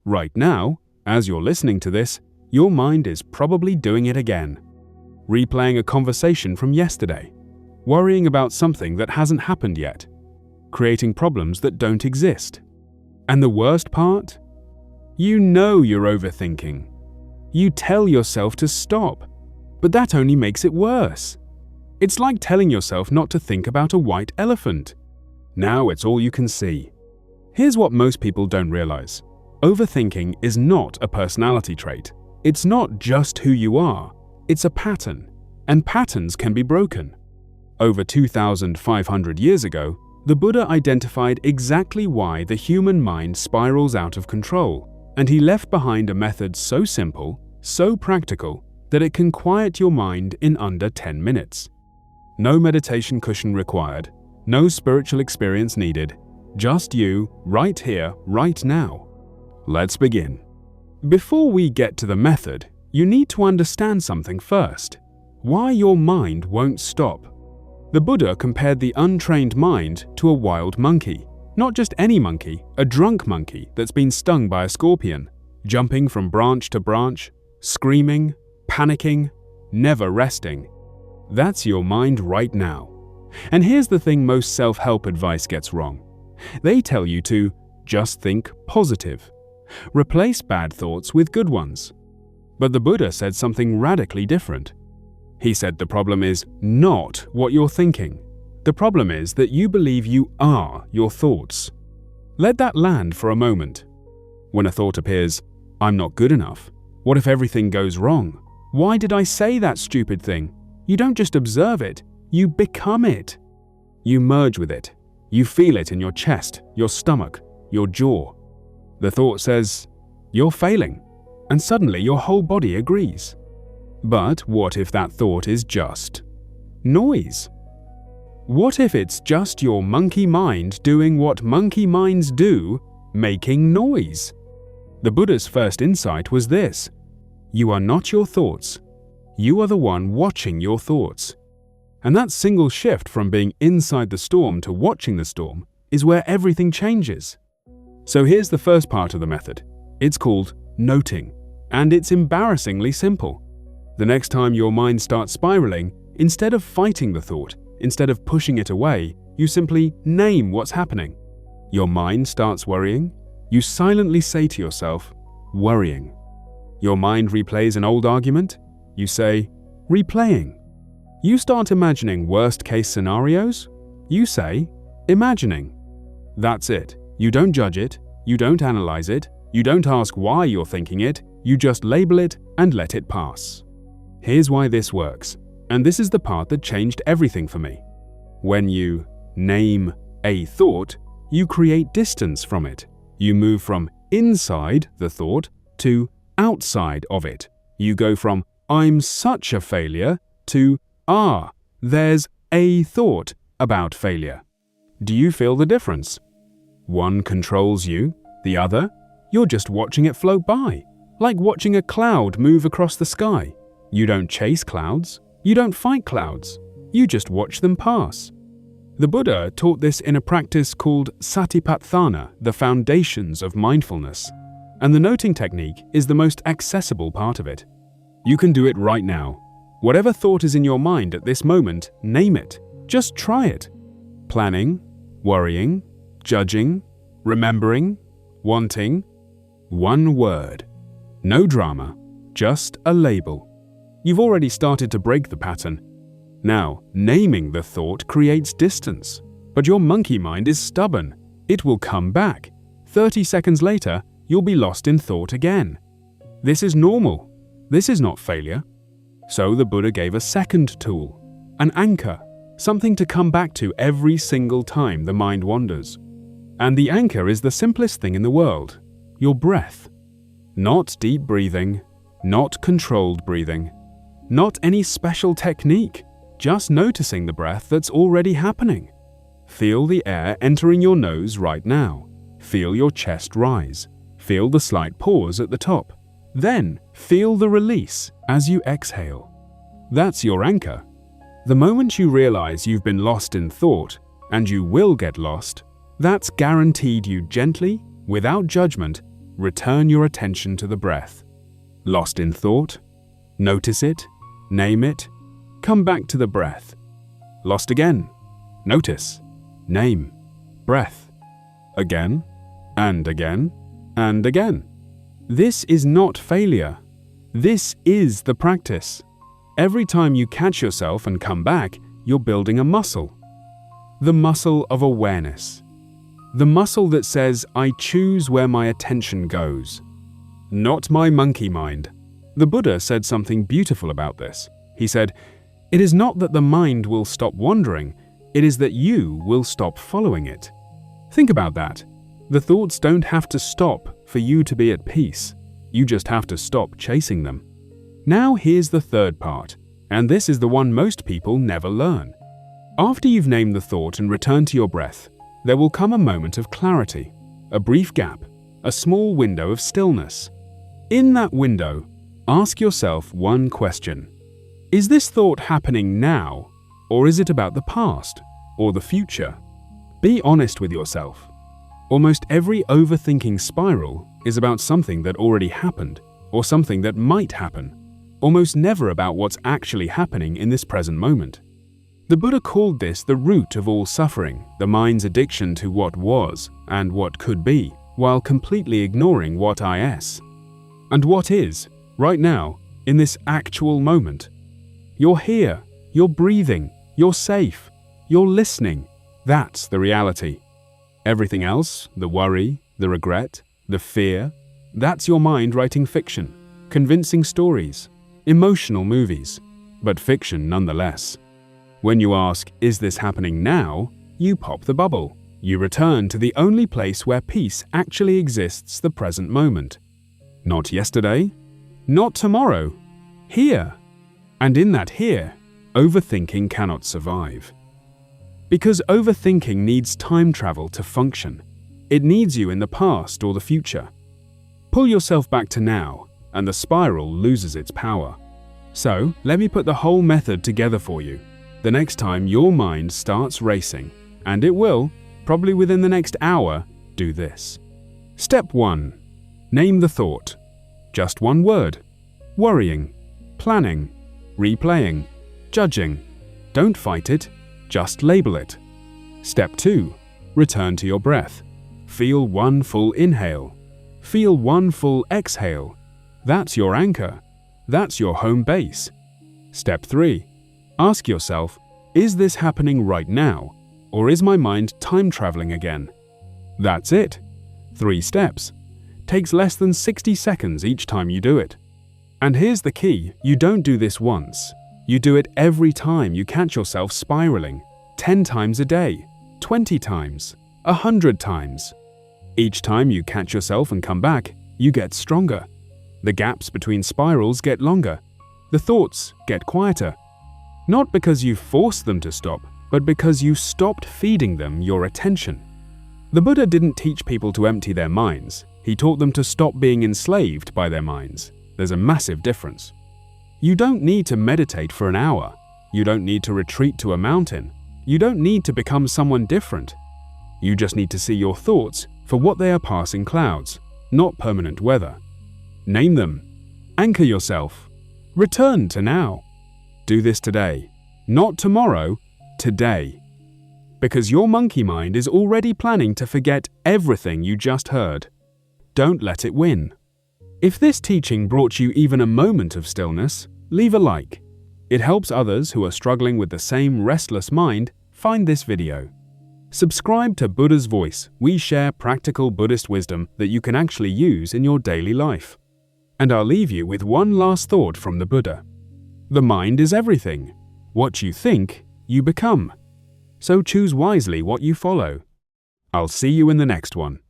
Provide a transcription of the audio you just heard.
Right now, as you're listening to this, your mind is probably doing it again. Replaying a conversation from yesterday, worrying about something that hasn't happened yet, creating problems that don't exist. And the worst part? You know you're overthinking. You tell yourself to stop, but that only makes it worse. It's like telling yourself not to think about a white elephant. Now it's all you can see. Here's what most people don't realize. Overthinking is not a personality trait. It's not just who you are. It's a pattern, and patterns can be broken. Over 2,500 years ago, the Buddha identified exactly why the human mind spirals out of control, and he left behind a method so simple, so practical, that it can quiet your mind in under 10 minutes. No meditation cushion required, no spiritual experience needed, just you, right here, right now. Let's begin. Before we get to the method, you need to understand something first. Why your mind won't stop. The Buddha compared the untrained mind to a wild monkey. Not just any monkey, a drunk monkey that's been stung by a scorpion, jumping from branch to branch, screaming, panicking, never resting. That's your mind right now. And here's the thing most self-help advice gets wrong. They tell you to just think positive. Replace bad thoughts with good ones. But the Buddha said something radically different. He said the problem is not what you're thinking. The problem is that you believe you are your thoughts. Let that land for a moment. When a thought appears, I'm not good enough. What if everything goes wrong? Why did I say that stupid thing? You don't just observe it, you become it. You merge with it. You feel it in your chest, your stomach, your jaw. The thought says, you're failing, and suddenly your whole body agrees. But what if that thought is just noise? What if it's just your monkey mind doing what monkey minds do, making noise? The Buddha's first insight was this: you are not your thoughts. You are the one watching your thoughts. And that single shift from being inside the storm to watching the storm is where everything changes. So here's the first part of the method. It's called noting, and it's embarrassingly simple. The next time your mind starts spiraling, instead of fighting the thought, instead of pushing it away, you simply name what's happening. Your mind starts worrying. You silently say to yourself, worrying. Your mind replays an old argument. You say, replaying. You start imagining worst-case scenarios. You say, imagining. That's it. You don't judge it. You don't analyze it. You don't ask why you're thinking it. You just label it and let it pass. Here's why this works, and this is the part that changed everything for me. When you name a thought, you create distance from it. You move from inside the thought to outside of it. You go from I'm such a failure to there's a thought about failure. Do you feel the difference? One controls you, the other, you're just watching it float by, like watching a cloud move across the sky. You don't chase clouds, you don't fight clouds, you just watch them pass. The Buddha taught this in a practice called satipatthana, the foundations of mindfulness, and the noting technique is the most accessible part of it. You can do it right now. Whatever thought is in your mind at this moment, name it. Just try it. Planning, worrying, judging, remembering, wanting. One word. No drama, just a label. You've already started to break the pattern. Now, naming the thought creates distance. But your monkey mind is stubborn. It will come back. 30 seconds later, you'll be lost in thought again. This is normal. This is not failure. So the Buddha gave a second tool, an anchor, something to come back to every single time the mind wanders. And the anchor is the simplest thing in the world, your breath. Not deep breathing, not controlled breathing, not any special technique, just noticing the breath that's already happening. Feel the air entering your nose right now. Feel your chest rise. Feel the slight pause at the top. Then, feel the release as you exhale. That's your anchor. The moment you realize you've been lost in thought, and you will get lost, that's guaranteed you gently, without judgment, return your attention to the breath. Lost in thought? Notice it, name it, come back to the breath. Lost again? Notice, name, breath. Again, and again, and again. This is not failure. This is the practice. Every time you catch yourself and come back, you're building a muscle. The muscle of awareness. The muscle that says, I choose where my attention goes. Not my monkey mind. The Buddha said something beautiful about this. He said, it is not that the mind will stop wandering, it is that you will stop following it. Think about that. The thoughts don't have to stop for you to be at peace. You just have to stop chasing them. Now here's the third part, and this is the one most people never learn. After you've named the thought and returned to your breath, there will come a moment of clarity, a brief gap, a small window of stillness. In that window, ask yourself one question. Is this thought happening now, or is it about the past or the future? Be honest with yourself. Almost every overthinking spiral is about something that already happened or something that might happen, almost never about what's actually happening in this present moment. The Buddha called this the root of all suffering, the mind's addiction to what was and what could be, while completely ignoring what is. And what is, right now, in this actual moment. You're here, you're breathing, you're safe, you're listening. That's the reality. Everything else, the worry, the regret, the fear, that's your mind writing fiction, convincing stories, emotional movies, but fiction nonetheless. When you ask, is this happening now? You pop the bubble. You return to the only place where peace actually exists, the present moment. Not yesterday, not tomorrow, here. And in that here, overthinking cannot survive. Because overthinking needs time travel to function. It needs you in the past or the future. Pull yourself back to now, and the spiral loses its power. So, let me put the whole method together for you. The next time your mind starts racing, and it will, probably within the next hour, do this. Step 1. Name the thought. Just one word. Worrying, planning, replaying, judging. Don't fight it, just label it. Step 2. Return to your breath. Feel one full inhale. Feel one full exhale. That's your anchor. That's your home base. Step 3. Ask yourself, is this happening right now, or is my mind time traveling again? That's it. 3 steps. Takes less than 60 seconds each time you do it. And here's the key, you don't do this once. You do it every time you catch yourself spiraling, 10 times a day, 20 times, 100 times. Each time you catch yourself and come back, you get stronger. The gaps between spirals get longer. The thoughts get quieter. Not because you forced them to stop, but because you stopped feeding them your attention. The Buddha didn't teach people to empty their minds. He taught them to stop being enslaved by their minds. There's a massive difference. You don't need to meditate for an hour. You don't need to retreat to a mountain. You don't need to become someone different. You just need to see your thoughts for what they are, passing clouds, not permanent weather. Name them. Anchor yourself. Return to now. Do this today. Not tomorrow, today. Because your monkey mind is already planning to forget everything you just heard. Don't let it win. If this teaching brought you even a moment of stillness, leave a like. It helps others who are struggling with the same restless mind find this video. Subscribe to Buddha's Voice. We share practical Buddhist wisdom that you can actually use in your daily life. And I'll leave you with one last thought from the Buddha. The mind is everything. What you think, you become. So choose wisely what you follow. I'll see you in the next one.